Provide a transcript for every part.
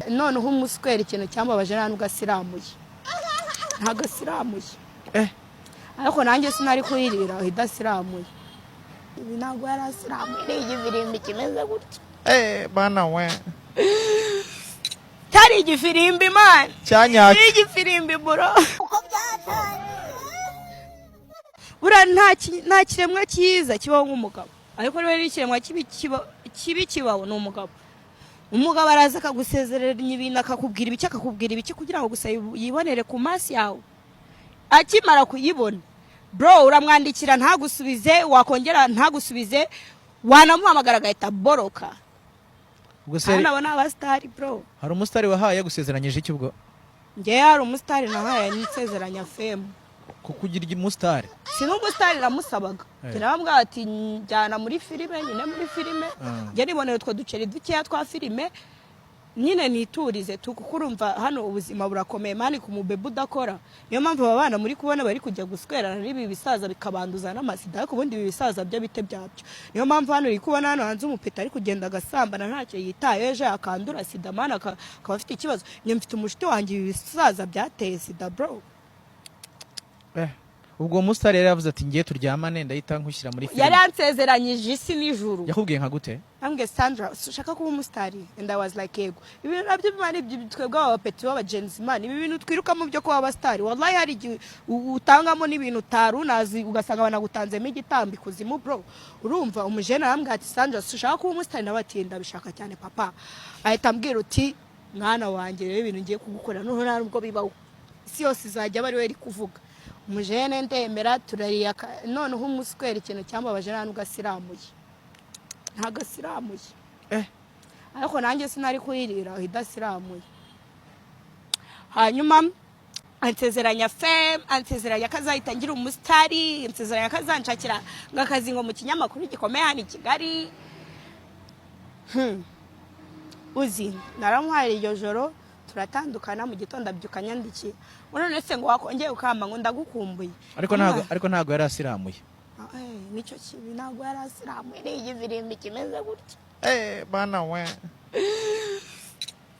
noneho umuswera ikintu cyambabaje ntabwo asiramuye ntabwo asiramuye ariko nanjye sinari kuyirira idasiramuye ibi ntabwo yari asiramuye ni igifirimbi kimeze gutya bana we cyari igifirimbi man cyanyaki ni igifirimbi bro bura nta kiremwa cyiza kibaho nk'umugabo ariko rero ikiremwa kibi kibaho ni umugabo araza akagusezerera ibintu akakubwira ibiki kugira ngo gusa yibonere ku maso yawe akimara kuyibona bro uramwandikira ntagusubize wakongera ntagusubize wanamuhamagara agahita boroka nabona abasitari bro hari umusitari wahaye gusezeranyije iki ubwo njye hari umusitari nahaye nisezeranya femu kukugira umusitari si n'umusitari namusabaga kirabambwa ati njyana muri filime nyine muri filime njye nibonera utwo duceri dukeya twa filime nyine niturize kuko urumva hano ubuzima burakomeye mani ku mubebe udakora niyo mpamvu aba bana muri kubona bari kujya guswerana n'ibi bisaza bikabanduza n'amasida ariko ubundi ibi bisaza byo bite byabyo niyo mpamvu hano uri kubona hano hanze umupeta ari kugenda agasambana ntacyo yitaye ejo akandura sida mani akaba afite ikibazo njye mfite umushiti wanjye ibi bisaza byateye sida bro ubwo umusitari yari yavuze ati ngiye turyamane ndahita nkushyira muri filime yari yansezeranyije isi n'ijuru yakubwiye nka gute ambwiye Sandra ushaka kuba umusitari and I was like yego ibintu nabyo bimana ibyo twebwe abapeti b'abagenzi man ibi bintu twirukamo byo kuba abasitari wallahi hari igihe utangamo n'ibintu utarunazi ugasanga banagutanzemo igitambi kuzimu bro urumva umujene arambwira ati Sandra ushaka kuba umusitari n'abati ndabishaka cyane papa ahita ambwira uti mwana wanjye rero ibintu ngiye kugukorera noneho nta nubwo bibaho isi yose izajya bari we kuvuga umujene ndemera turariya noneho umuswera ikintu cyambabaje ntabwo asiramuye ntabwo asiramuye ariko nanjye sinari kuyirira idasiramuye hanyuma ansezeranya fame ansezeranya kazahita ngira umusitari ansezeranya kazanshakira ngakazi ngo mu kinyamakuru gikomeye hano i Kigali uzi naramuhaye iryo joro turatandukana mu gitondo abyuka nyandikiye none se ngo wakongeye ukamba ngo ndagukumbuye ariko ntago yari asiramuye nicyo kibi ntago yari asiramuye ni igifirimbi kimeze gutya bana we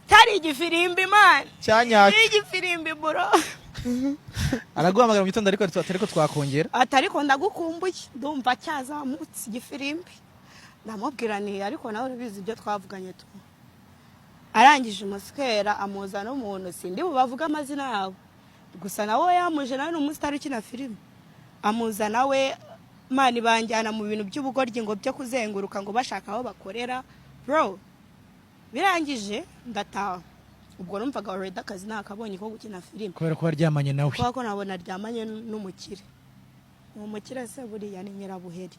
cyari igifirimbi man cyanyaki ni igifirimbi bro araguhamagara mu gitondo ariko twakongera atariko ndagukumbuye ndumva cyazamutse igifirimbi ndamubwira ni ariko nawe urabizi ibyo twavuganye tu arangije umuswera amuza n'umuntu sindi bubavuga amazina yawe gusa nawe yamuje nawe n'umusitari ukina filime amuza nawe mani banjyana mu bintu by'ubugoryi ngo byo kuzenguruka ngo bashaka aho bakorera bro birangije ndataha ubwo numvaga already akazi nakabonye ko gukina filime kubera ko waryamanye nawe kuko nabona aryamanye n'umukire uwo mukire se buriya ni Nyirabuheri